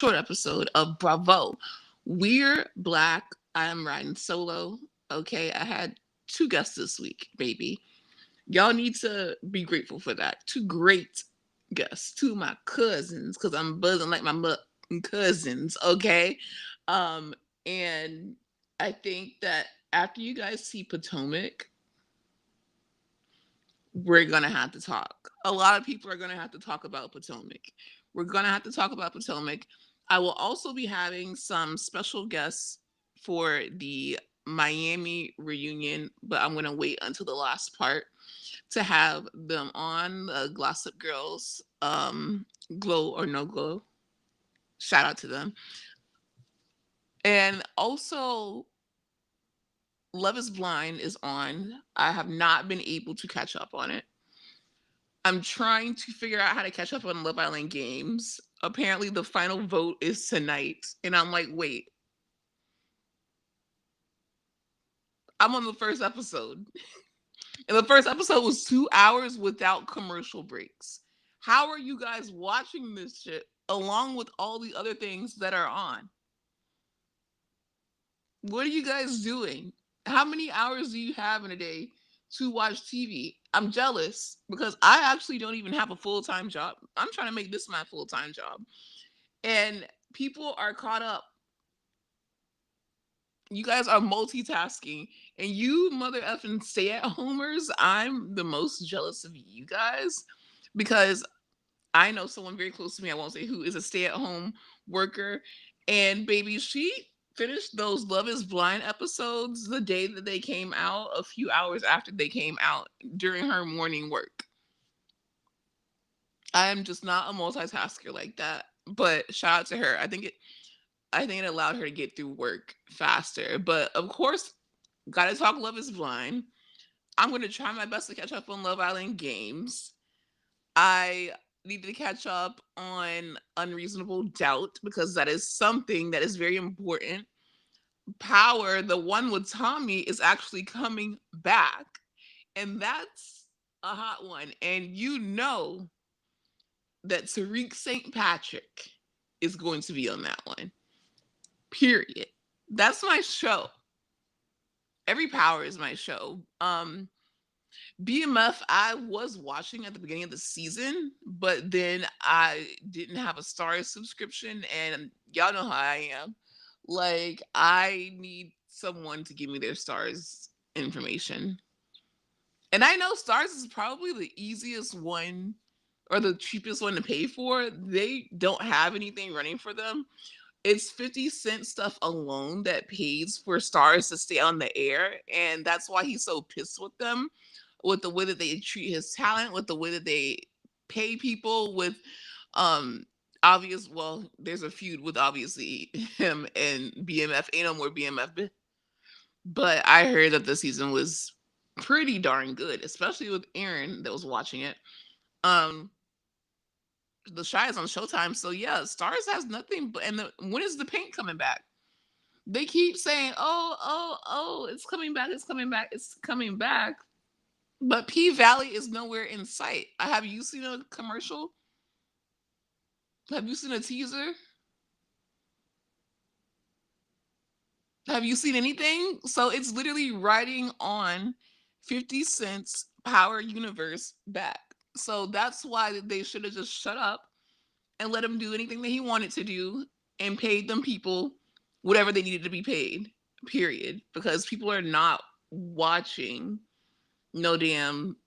short episode of Bravo. We're Black. I am riding solo. Okay, I had two guests this week, baby. Y'all need to be grateful for that. Two great guests, two of my cousins, because I'm buzzing like my cousins, okay? Um, and I think that after you guys see Potomac, we're gonna have to talk. A lot of people are gonna have to talk about Potomac. We're gonna have to talk about Potomac. I will also be having some special guests for the Miami reunion, but I'm gonna wait until the last part to have them on the Glossip Girls, Glow or No Glow. Shout out to them. And also, Love is Blind is on. I have not been able to catch up on it. I'm trying to figure out how to catch up on Love Island games. Apparently, the final vote is tonight. And I'm like, wait, I'm on the first episode. And the first episode was 2 hours without commercial breaks. How are you guys watching this shit along with all the other things that are on? What are you guys doing? How many hours do you have in a day to watch TV? I'm jealous because I actually don't even have a full time job. I'm trying to make this my full time job. And people are caught up. You guys are multitasking, and you mother effing stay at homers. I'm the most jealous of you guys because I know someone very close to me, I won't say who, is a stay at home worker. And baby, she finished those Love is Blind episodes the day that they came out, a few hours after they came out during her morning work. I am just not a multitasker like that. But shout out to her. I think it allowed her to get through work faster. But of course, gotta talk Love is Blind. I'm gonna try my best to catch up on Love Island games. I need to catch up on Unreasonable Doubt because that is something that is very important. Power, the one with Tommy, is actually coming back. And that's a hot one. And you know that Tariq St. Patrick is going to be on that one. Period. That's my show. Every Power is my show. BMF, I was watching at the beginning of the season, but then I didn't have a Star subscription, and y'all know how I am. Like, I need someone to give me their Stars information. And I know Stars is probably the easiest one or the cheapest one to pay for. They don't have anything running for them. It's 50 Cent stuff alone that pays for Stars to stay on the air. And that's why he's so pissed with them, with the way that they treat his talent, with the way that they pay people, with um there's a feud with obviously him and BMF. Ain't no more BMF. But I heard that the season was pretty darn good, especially with Aaron that was watching it. Um the Shy is on Showtime, so yeah, Stars has nothing but when is the paint coming back? They keep saying, oh, it's coming back, it's coming back, it's coming back. But P Valley is nowhere in sight. Have you seen a commercial? Have you seen a teaser? Have you seen anything? So it's literally riding on 50 Cent's Power Universe back. So that's why they should have just shut up and let him do anything that he wanted to do and paid them people whatever they needed to be paid, period. Because people are not watching no damn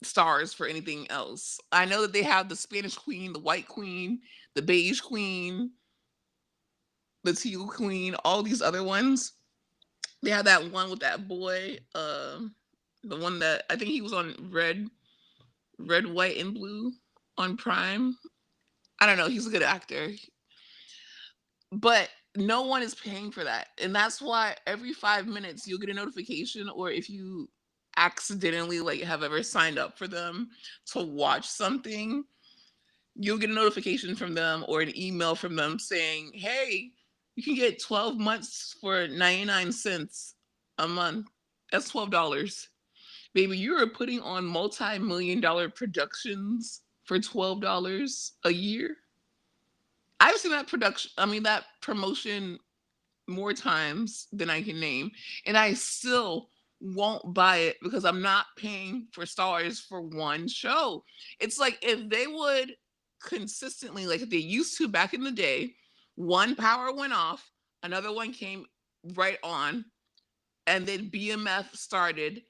Stars for anything else. I know that they have the Spanish Queen, the White Queen, the Beige Queen, the Teal Queen, all these other ones. They have that one with that boy, the one that I think he was on Red, White, and Blue on Prime. I don't know. He's a good actor, but no one is paying for that, and that's why every 5 minutes you'll get a notification, or if you accidentally like have ever signed up for them to watch something, you'll get a notification from them or an email from them saying, "Hey, you can get 12 months for 99 cents a month. That's $12." Baby, you are putting on multi-million dollar productions for $12 a year. I've seen that production. I mean, that promotion more times than I can name, and I still won't buy it because I'm not paying for stars for one show. It's like if they would consistently, like they used to back in the day, one power went off, another one came right on, and then BMF started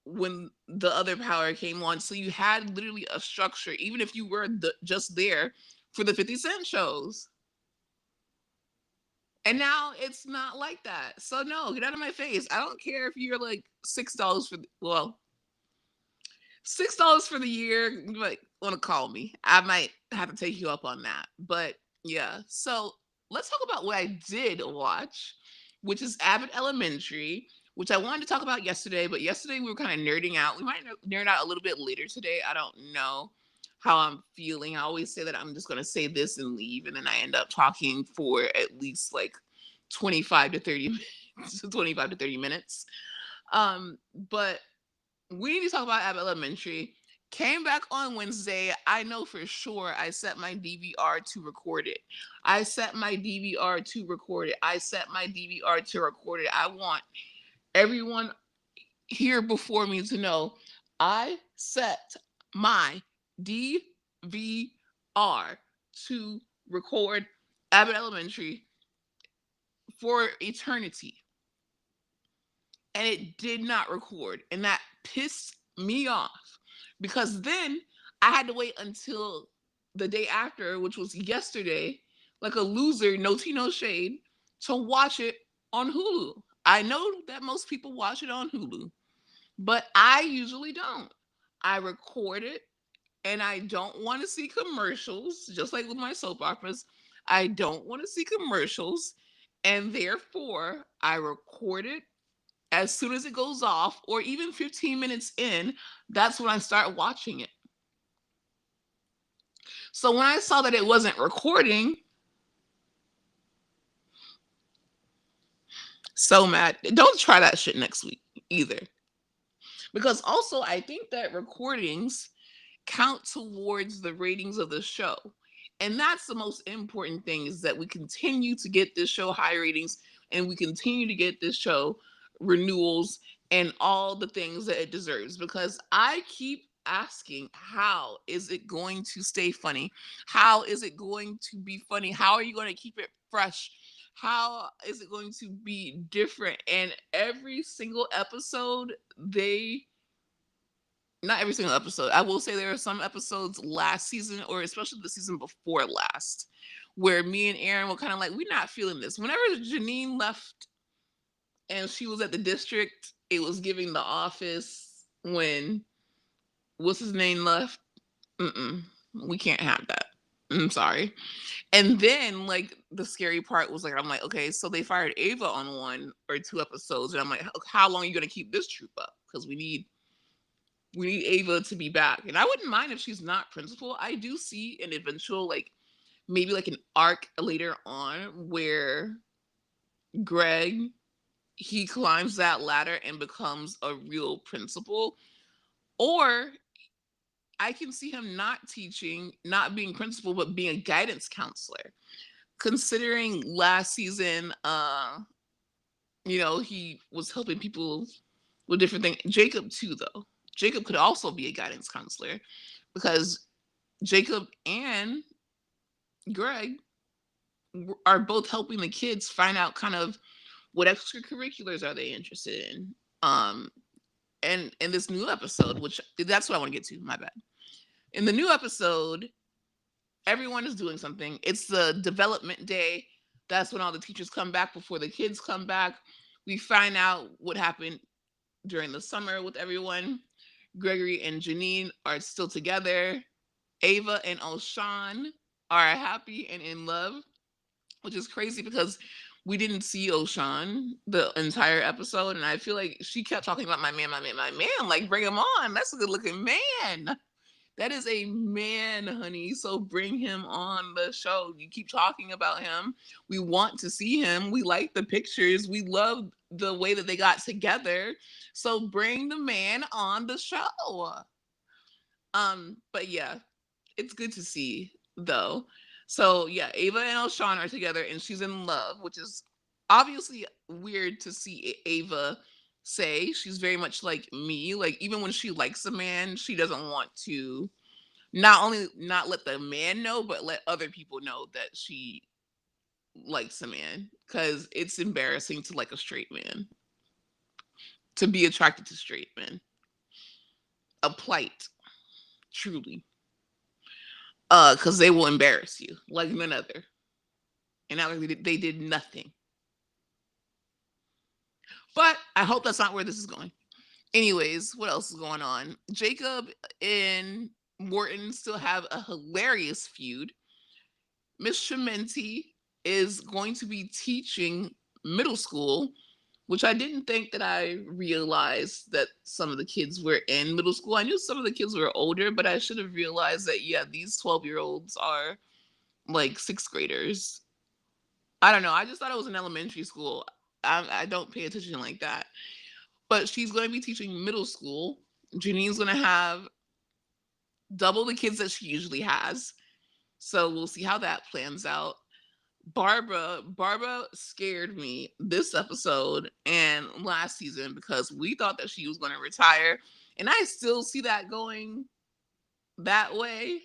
when the other power came on. So you had literally a structure, even if you were just there for the 50 Cent shows. And now it's not like that. So no, get out of my face. I don't care if you're like $6 for well, $6 for the year. You might want to call me. I might have to take you up on that. But yeah. So let's talk about what I did watch, which is Abbott Elementary, which I wanted to talk about yesterday, but yesterday we were kind of nerding out. We might nerd out a little bit later today. I don't know how I'm feeling. I always say that I'm just going to say this and leave, and then I end up talking for at least like 25 to 30 minutes, 25 to 30 minutes. But we need to talk about Abbott Elementary. Came back on Wednesday. I know for sure I set my DVR to record it. I set my DVR to record it. I set my DVR to record it. I want everyone here before me to know I set my DVR to record Abbott Elementary for eternity. And it did not record. And that pissed me off because then I had to wait until the day after, which was yesterday, like a loser, no tea, no shade, to watch it on Hulu. I know that most people watch it on Hulu, but I usually don't. I record it and I don't want to see commercials, just like with my soap operas. I don't want to see commercials. And therefore, I record it as soon as it goes off, or even 15 minutes in, that's when I start watching it. So when I saw that it wasn't recording, so mad. Don't try that shit next week either. Because also, I think that recordings count towards the ratings of the show. And that's the most important thing is that we continue to get this show high ratings and we continue to get this show renewals and all the things that it deserves because I keep asking how is it going to stay funny? How is it going to be funny? How are you going to keep it fresh? How is it going to be different? And every single episode they not every single episode. I will say there are some episodes last season, or especially the season before last, where me and Aaron were kind of like, we're not feeling this. Whenever Janine left and she was at the district, it was giving The Office. When what's his name left, mm-mm, we can't have that. I'm sorry. And then like the scary part was like, I'm like, okay, so they fired Ava on one or two episodes, and I'm like, how long are you gonna keep this troop up? Because we need Ava to be back. And I wouldn't mind if she's not principal. I do see an eventual, like, maybe like an arc later on where Greg, he climbs that ladder and becomes a real principal. Or I can see him not teaching, not being principal, but being a guidance counselor. Considering last season, he was helping people with different things. Jacob too, though. Jacob could also be a guidance counselor because Jacob and Greg are both helping the kids find out kind of what extracurriculars are they interested in. And in this new episode, which that's what I want to get to, my bad. In the new episode, everyone is doing something. It's the development day. That's when all the teachers come back before the kids come back. We find out what happened during the summer with everyone. Gregory and Janine are still together. Ava and Oshan are happy and in love, which is crazy because we didn't see Oshan the entire episode. And I feel like she kept talking about my man, my man, my man. Like, bring him on. That's a good looking man. That is a man, honey. So bring him on the show. You keep talking about him. We want to see him. We like the pictures. We love the way that they got together. So bring the man on the show. But yeah, it's good to see though. So yeah, Ava and Elshawn are together and she's in love, which is obviously weird to see Ava say. She's very much like me. Like even when she likes a man, she doesn't want to not only not let the man know, but let other people know that she likes a man. Cause it's embarrassing to like a straight man, to be attracted to straight men. A plight, truly. Cause they will embarrass you like none other. And now they did nothing. But I hope that's not where this is going. Anyways, what else is going on? Jacob and Morton still have a hilarious feud. Miss Trementi is going to be teaching middle school, which I didn't think that I realized that some of the kids were in middle school. I knew some of the kids were older, but I should have realized that, yeah, these 12-year-olds are like sixth graders. I don't know. I just thought it was an elementary school. I don't pay attention like that. But she's going to be teaching middle school. Janine's going to have double the kids that she usually has. So we'll see how that plans out. Barbara scared me this episode and last season because we thought that she was going to retire. And I still see that going that way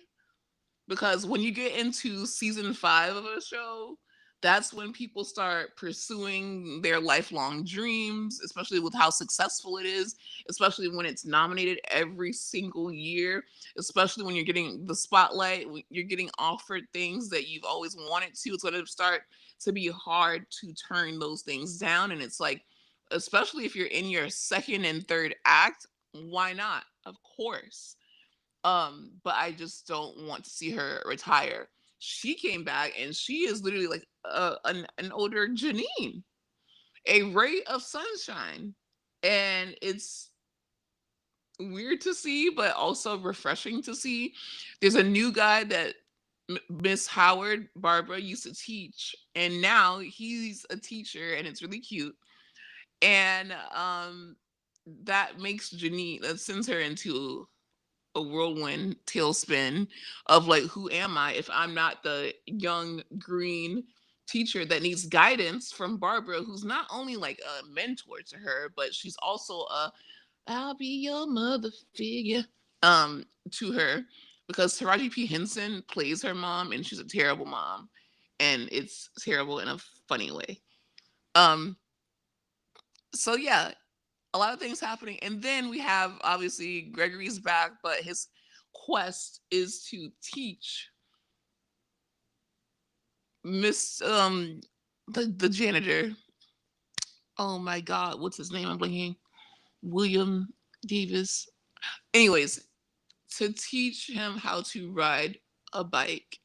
because when you get into season 5 of a show, that's when people start pursuing their lifelong dreams, especially with how successful it is, especially when it's nominated every single year, especially when you're getting the spotlight, when you're getting offered things that you've always wanted to. It's going to start to be hard to turn those things down. And it's like, especially if you're in your second and third act, why not? Of course. But I just don't want to see her retire. She came back and she is literally like an older Janine, a ray of sunshine. And it's weird to see, but also refreshing to see. There's a new guy that Miss Howard Barbara used to teach, and now he's a teacher, and it's really cute. And that makes Janine, that sends her into a whirlwind tailspin of like, who am I if I'm not the young green teacher that needs guidance from Barbara, who's not only like a mentor to her, but she's also a I'll be your mother figure to her, because Taraji P. Henson plays her mom and she's a terrible mom. And it's terrible in a funny way. Um, so yeah, a lot of things happening. And then we have obviously Gregory's back, but his quest is to teach Miss the janitor. Oh my god, what's his name? I'm blanking. William Davis. Anyways, to teach him how to ride a bike.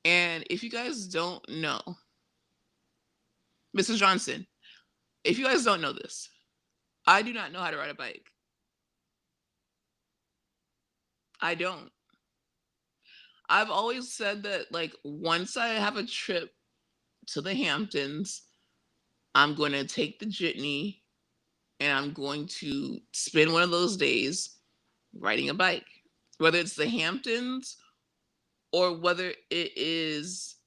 And if you guys don't know, Mrs. Johnson, if you guys don't know this, I do not know how to ride a bike. I don't. I've always said that like once I have a trip to the Hamptons, I'm going to take the jitney and I'm going to spend one of those days riding a bike. Whether it's the Hamptons or whether it is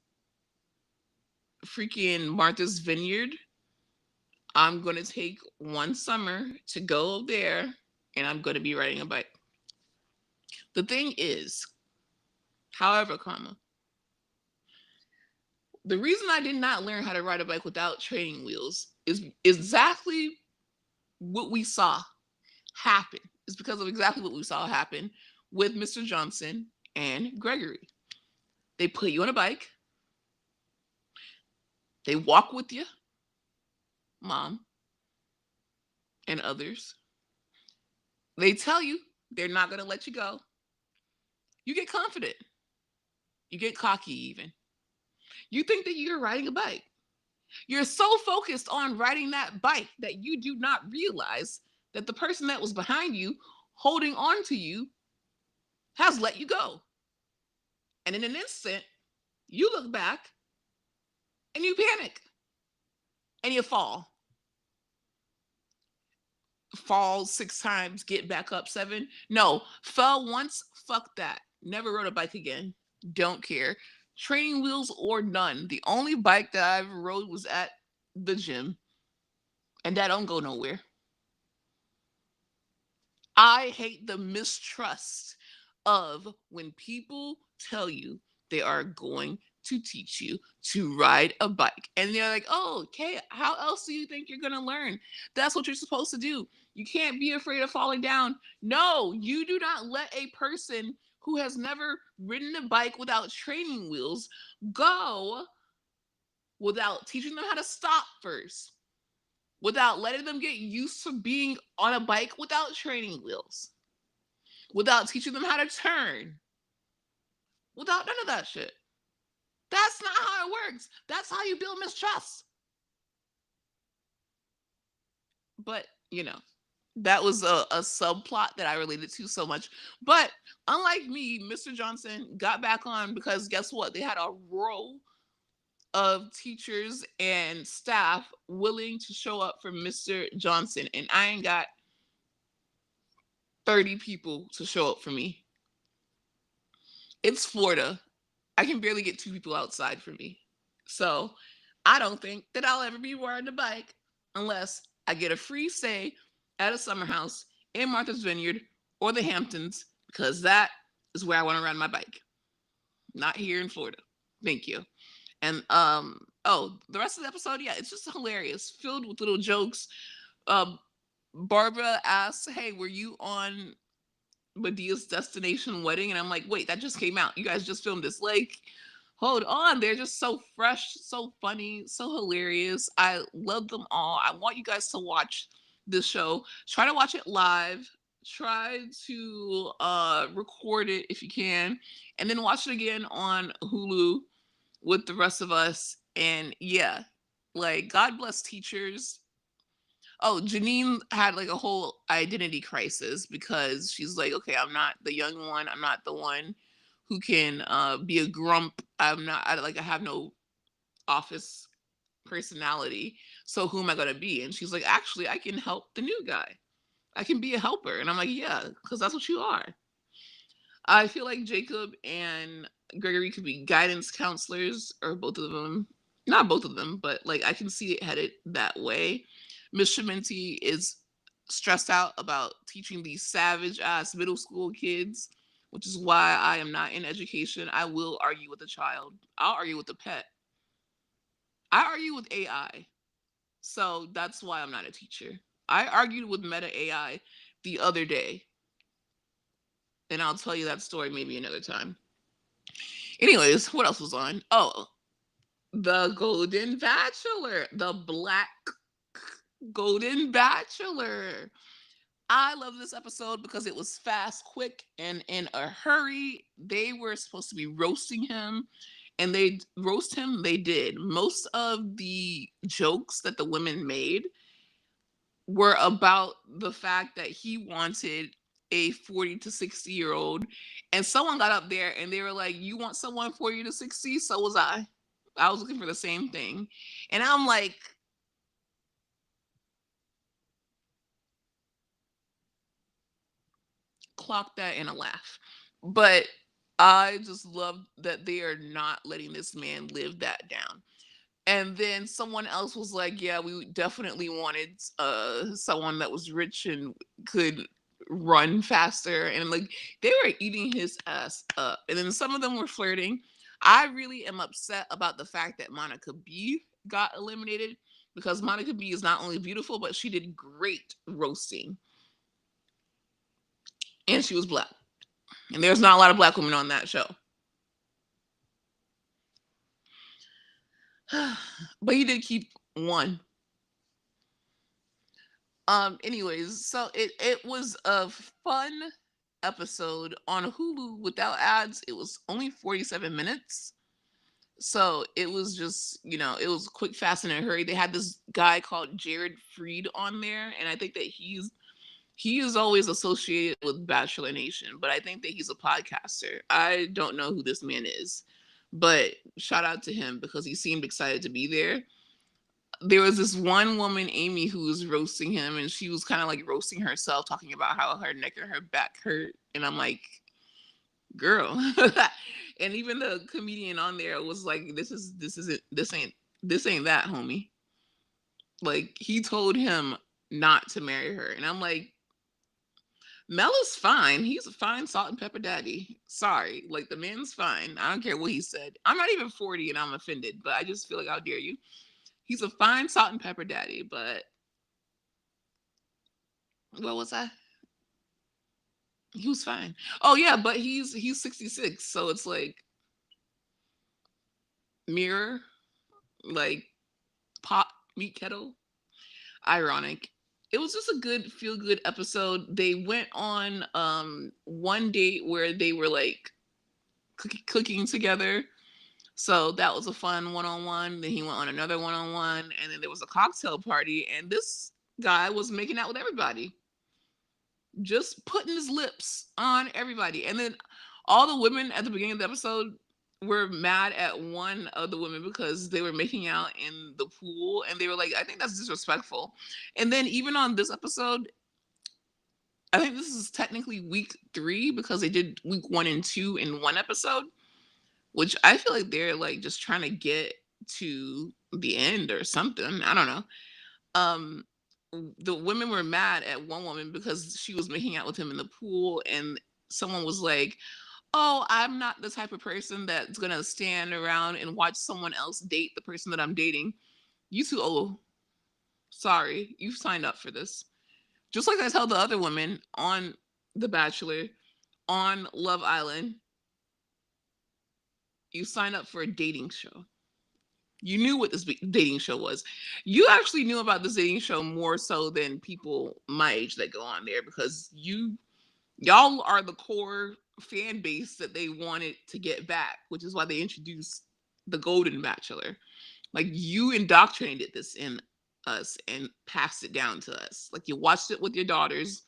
freaking Martha's Vineyard, I'm going to take one summer to go there and I'm going to be riding a bike. The thing is, however, comma, the reason I did not learn how to ride a bike without training wheels is exactly what we saw happen. It's because of exactly what we saw happen with Mr. Johnson and Gregory. They put you on a bike, they walk with you, mom and others. They tell you they're not going to let you go. You get confident. You get cocky, even. You think that you're riding a bike. You're so focused on riding that bike that you do not realize that the person that was behind you, holding on to you, has let you go. And in an instant, you look back and you panic and you fall 6 times, get back up 7. No, fell once, fuck that. Never rode a bike again. Don't care. Training wheels or none. The only bike that I ever rode was at the gym, and that don't go nowhere. I hate the mistrust of when people tell you they are going to teach you to ride a bike. And they're like, oh, okay, how else do you think you're going to learn? That's what you're supposed to do. You can't be afraid of falling down. No, you do not let a person who has never ridden a bike without training wheels go without teaching them how to stop first, without letting them get used to being on a bike without training wheels, without teaching them how to turn, without none of that shit. That's not how it works. That's how you build mistrust. But, that was a subplot that I related to so much. But unlike me, Mr. Johnson got back on because guess what? They had a row of teachers and staff willing to show up for Mr. Johnson. And I ain't got 30 people to show up for me. It's Florida. I can barely get two people outside for me. So I don't think that I'll ever be riding a bike unless I get a free stay at a summer house in Martha's Vineyard or the Hamptons, because that is where I want to ride my bike. Not here in Florida. Thank you. And the rest of the episode, yeah, it's just hilarious, filled with little jokes. Um, Barbara asks, "Hey, were you on Medea's destination wedding?" And I'm like, "Wait, that just came out. You guys just filmed this. Like, hold on. They're just so fresh, so funny, so hilarious. I love them all. I want you guys to watch this show. Try to watch it live. Try to record it if you can, and then watch it again on Hulu with the rest of us. And yeah, like, God bless teachers. Oh, Janine had like a whole identity crisis because she's like, okay, I'm not the young one. I'm not the one who can be a grump. I'm not, I have no office personality. So who am I going to be? And she's like, actually, I can help the new guy. I can be a helper. And I'm like, yeah, because that's what you are. I feel like Jacob and Gregory could be guidance counselors, or both of them. Not both of them, but like I can see it headed that way. Miss Shimenti is stressed out about teaching these savage ass middle school kids, which is why I am not in education. I will argue with a child. I'll argue with a pet. I argue with AI. So that's why I'm not a teacher. I argued with Meta AI the other day, and I'll tell you that story maybe another time. Anyways, what else was on? Oh, the Golden Bachelor, the Black Golden Bachelor. I love this episode because it was fast, quick, and in a hurry. They were supposed to be roasting him, and they roast him. They did. Most of the jokes that the women made were about the fact that he wanted a 40 to 60-year-old. And someone got up there and they were like, you want someone 40 to 60? So was I. I was looking for the same thing. And I'm like, clock that and a laugh. But I just love that they are not letting this man live that down. And then someone else was like, yeah, we definitely wanted someone that was rich and could run faster. And like, they were eating his ass up. And then some of them were flirting. I really am upset about the fact that Monica B got eliminated, because Monica B is not only beautiful, but she did great roasting. And she was black. And there's not a lot of black women on that show. But he did keep one. Anyways, so it was a fun episode on Hulu without ads. It was only 47 minutes. So it was just, it was quick, fast, and in a hurry. They had this guy called Jared Freed on there, and I think that he is always associated with Bachelor Nation, but I think that he's a podcaster. I don't know who this man is, but shout out to him because he seemed excited to be there. There was this one woman, Amy, who was roasting him, and she was kind of like roasting herself, talking about how her neck and her back hurt. And I'm like, girl. And even the comedian on there was like, this ain't that, homie. Like he told him not to marry her. And I'm like, Mel is fine. He's a fine salt and pepper daddy. Sorry. Like the man's fine. I don't care what he said. I'm not even 40 and I'm offended, but I just feel like, how dare you? He's a fine salt and pepper daddy, but what was I? He was fine. Oh yeah, but he's 66, so it's like mirror, like pot meat kettle. Ironic. It was just a good feel good episode. They went on one date where they were like cooking together. So that was a fun one on one. Then he went on another one on one, and then there was a cocktail party, and this guy was making out with everybody, just putting his lips on everybody. And then all the women at the beginning of the episode were mad at one of the women because they were making out in the pool, and they were like, I think that's disrespectful. And then even on this episode, I think this is technically week 3 because they did week 1 and 2 in one episode, which I feel like they're like just trying to get to the end or something. I don't know. Um, the women were mad at one woman because she was making out with him in the pool, and someone was like, "Oh, I'm not the type of person that's gonna stand around and watch someone else date the person that I'm dating. You too old. Sorry, you signed up for this." Just like I tell the other women on The Bachelor, on Love Island, you signed up for a dating show. You knew what this dating show was. You actually knew about this dating show more so than people my age that go on there, because y'all are the core fan base that they wanted to get back, which is why they introduced the Golden Bachelor. Like you indoctrinated this in us and passed it down to us. Like you watched it with your daughters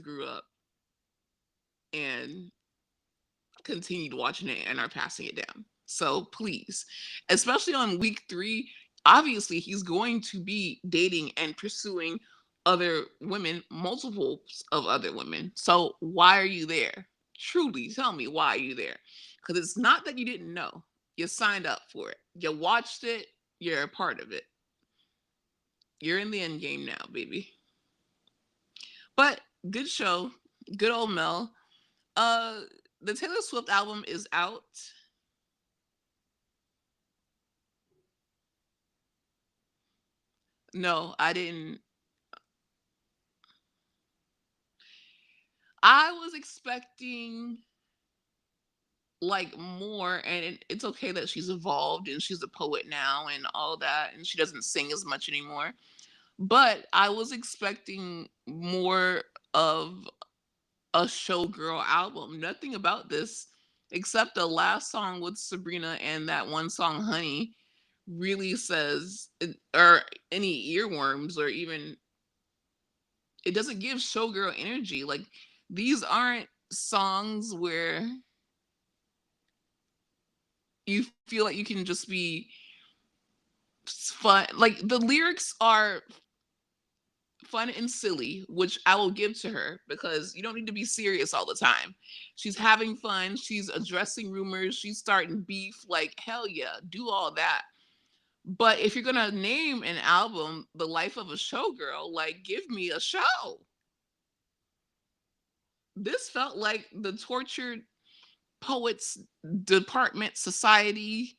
grew up and continued watching it and are passing it down. So please, especially on week 3, obviously he's going to be dating and pursuing other women, multiples of other women. So why are you there? Truly tell me, why are you there? Because it's not that you didn't know. You signed up for it. You watched it. You're a part of it. You're in the end game now, baby. But good show. Good old Mel. Uh the Taylor Swift album is out. No, I didn't. I was expecting like more, and it's okay that she's evolved and she's a poet now and all that, and she doesn't sing as much anymore. But I was expecting more of a showgirl album. Nothing about this except the last song with Sabrina and that one song Honey really says, or any earworms, or even, it doesn't give showgirl energy. Like these aren't songs where you feel like you can just be fun. Like the lyrics are fun and silly, which I will give to her because you don't need to be serious all the time. She's having fun, she's addressing rumors, she's starting beef. Like, hell yeah, do all that. But if you're gonna name an album The Life of a Showgirl, like, give me a show. This felt like the tortured poets department society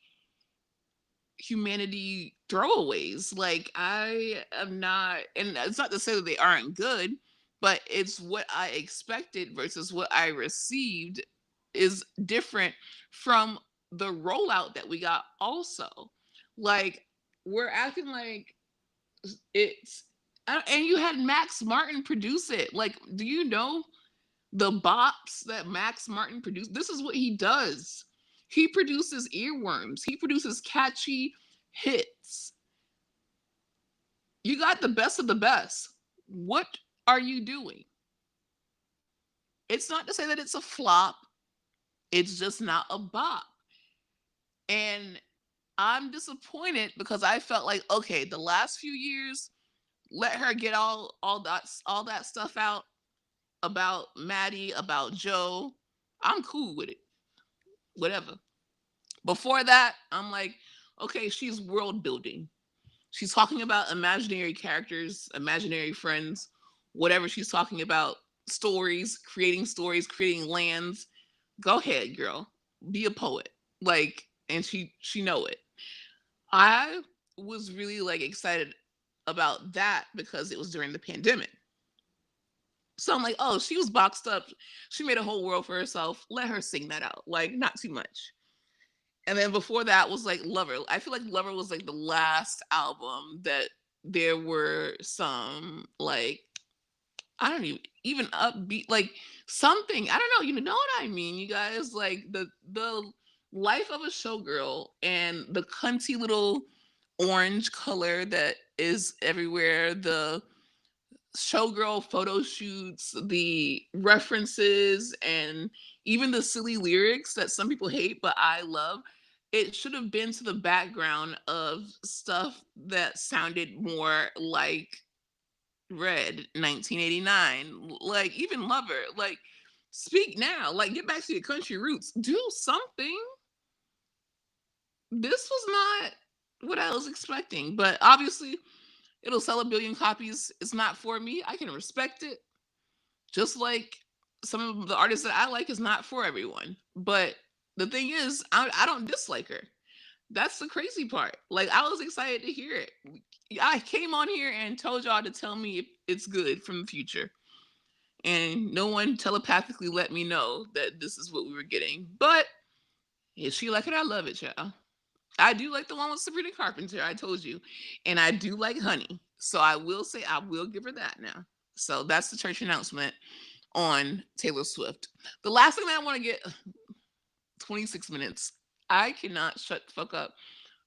humanity throwaways. Like I am not, and it's not to say that they aren't good, but it's what I expected versus what I received is different from the rollout that we got also. Like we're acting like it's, and you had Max Martin produce it. Like, do you know the bops that Max Martin produced? This is what he does. He produces earworms. He produces catchy hits. You got the best of the best. What are you doing? It's not to say that it's a flop. It's just not a bop. And I'm disappointed because I felt like, okay, the last few years, let her get all that stuff out about Maddie, about Joe. I'm cool with it. Whatever. Before that, I'm like, okay, she's world building. She's talking about imaginary characters, imaginary friends, whatever she's talking about, stories, creating lands. Go ahead, girl. Be a poet. Like, and she know it. I was really like excited about that because it was during the pandemic. So I'm like, oh, she was boxed up. She made a whole world for herself. Let her sing that out. Like, not too much. And then before that was like Lover. I feel like Lover was like the last album that there were some like I don't even upbeat like something. I don't know. You know what I mean, you guys? Like the life of a showgirl and the cunty little orange color that is everywhere. The showgirl photo shoots, the references, and even the silly lyrics that some people hate, but I love. It should have been to the background of stuff that sounded more like Red 1989, like even Lover, like Speak Now, like get back to your country roots, do something. This was not what I was expecting, but obviously it'll sell a billion copies. It's not for me. I can respect it. Just like some of the artists that I like is not for everyone. But the thing is, I don't dislike her. That's the crazy part. Like I was excited to hear it. I came on here and told y'all to tell me if it's good from the future. And no one telepathically let me know that this is what we were getting. But if she like it, I love it, y'all. I do like the one with Sabrina Carpenter, I told you. And I do like Honey. So I will say I will give her that now. So that's the church announcement on Taylor Swift. The last thing that I want to get 26 minutes. I cannot shut the fuck up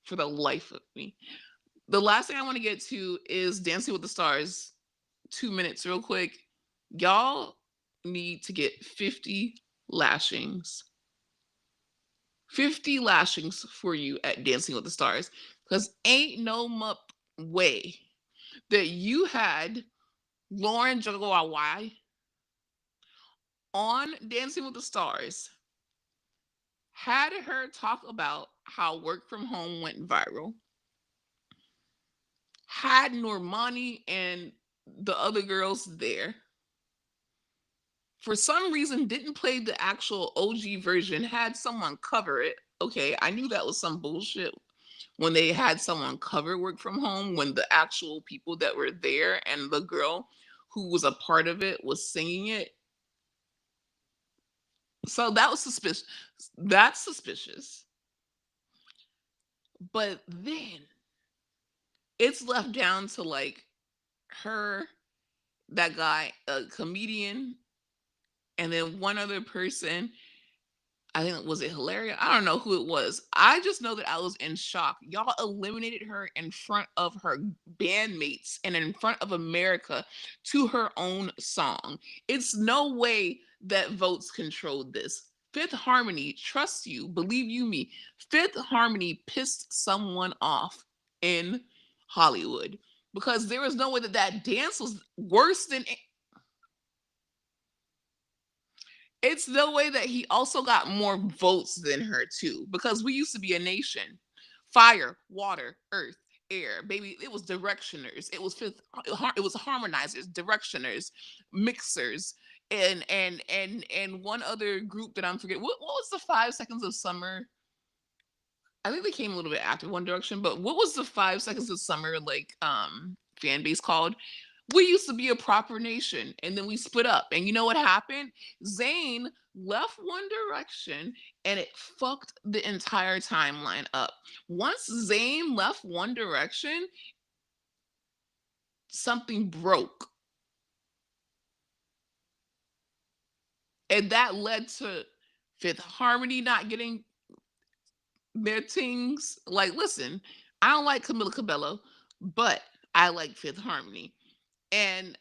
for the life of me. The last thing I want to get to is Dancing with the Stars. 2 minutes, real quick. Y'all need to get 50 lashings. 50 lashings for you at Dancing with the Stars. Because ain't no way that you had Lauren Jogawai on Dancing with the Stars, had her talk about how work from home went viral, had Normani and the other girls there, for some reason didn't play the actual OG version, had someone cover it. Okay, I knew that was some bullshit when they had someone cover work from home when the actual people that were there and the girl who was a part of it was singing it. So that was suspicious. That's suspicious. But then it's left down to like her, that guy, a comedian, and then one other person. I think was it Hilaria? I don't know who it was. I just know that I was in shock. Y'all eliminated her in front of her bandmates and in front of America to her own song. It's no way that votes controlled this. Fifth Harmony, trust you, believe you me, Fifth Harmony pissed someone off in Hollywood because there was no way that that dance was worse than it's the way that he also got more votes than her too, because we used to be a nation. Fire, water, earth, air, baby. It was directioners. It was fifth. It was harmonizers, directioners, mixers, and one other group that I'm forgetting. What was the 5 seconds of summer? I think they came a little bit after One Direction, but what was the 5 seconds of summer like fan base called? We used to be a proper nation and then we split up. And you know what happened? Zayn left One Direction and it fucked the entire timeline up. Once Zayn left One Direction, something broke. And that led to Fifth Harmony not getting their things. Like, listen, I don't like Camila Cabello, but I like Fifth Harmony. And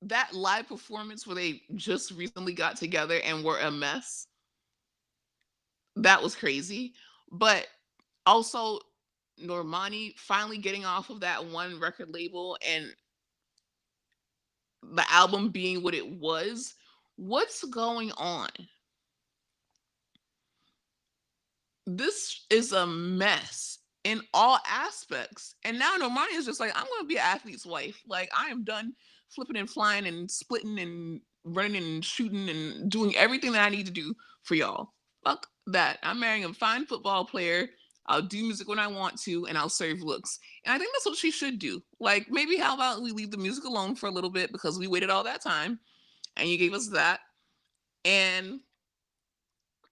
that live performance where they just recently got together and were a mess, that was crazy. But also Normani finally getting off of that one record label and the album being what it was. What's going on? This is a mess in all aspects. And now Normani is just like, I'm gonna be an athlete's wife. Like I am done flipping and flying and splitting and running and shooting and doing everything that I need to do for y'all. Fuck that. I'm marrying a fine football player. I'll do music when I want to, and I'll serve looks. And I think that's what she should do. Like, maybe how about we leave the music alone for a little bit because we waited all that time and you gave us that. And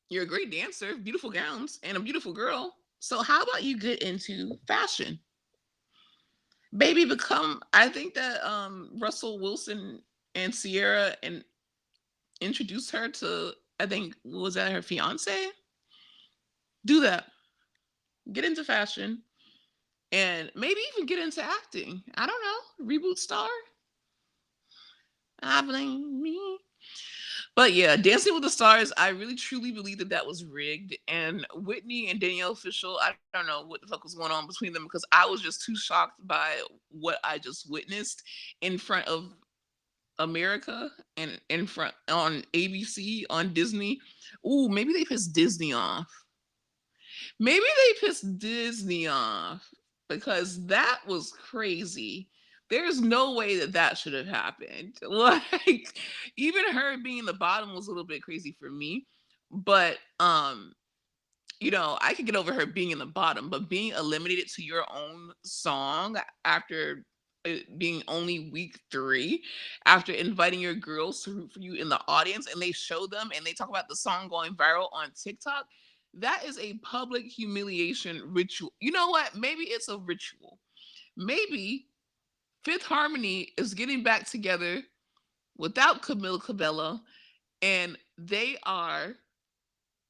you're a great dancer, beautiful gowns, and a beautiful girl. So how about you get into fashion? Baby, become I think that Russell Wilson and Sierra and introduced her to, I think, was that her fiance? Do that. Get into fashion and maybe even get into acting. I don't know. Reboot star? I blame me. But yeah, Dancing with the Stars, I really truly believe that that was rigged. And Whitney and Danielle Fishel, I don't know what the fuck was going on between them because I was just too shocked by what I just witnessed in front of America and in front on ABC, on Disney. Ooh, maybe they pissed Disney off. Maybe they pissed Disney off because that was crazy. There's no way that that should have happened. Like, even her being in the bottom was a little bit crazy for me. But I could get over her being in the bottom, but being eliminated to your own song after it being only week 3, after inviting your girls to root for you in the audience, and they show them and they talk about the song going viral on TikTok, that is a public humiliation ritual. You know what? Maybe it's a ritual. Maybe Fifth Harmony is getting back together without Camila Cabello, and they are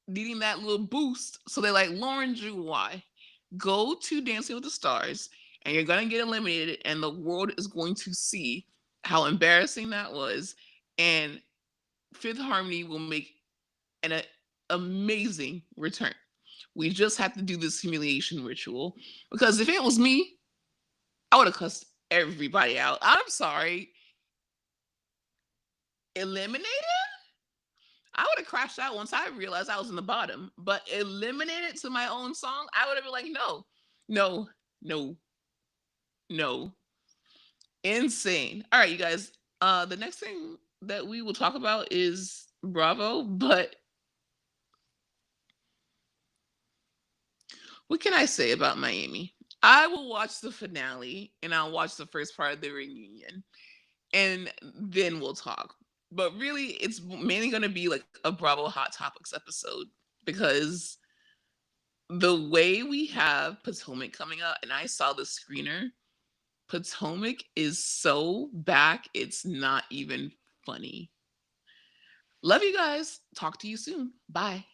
needing that little boost. So they're like, Lauren Drew, why? Go to Dancing with the Stars, and you're gonna get eliminated, and the world is going to see how embarrassing that was. And Fifth Harmony will make an amazing return. We just have to do this humiliation ritual because if it was me, I would have cussed everybody out. I'm sorry. Eliminated? I would have crashed out once I realized I was in the bottom. But eliminated to my own song, I would have been like, no, no, no, no. Insane. All right, you guys. The next thing that we will talk about is Bravo, but what can I say about Miami? I will watch the finale and I'll watch the first part of the reunion and then we'll talk. But really, it's mainly going to be like a Bravo Hot Topics episode because the way we have Potomac coming up, and I saw the screener, Potomac is so back, it's not even funny. Love you guys. Talk to you soon. Bye.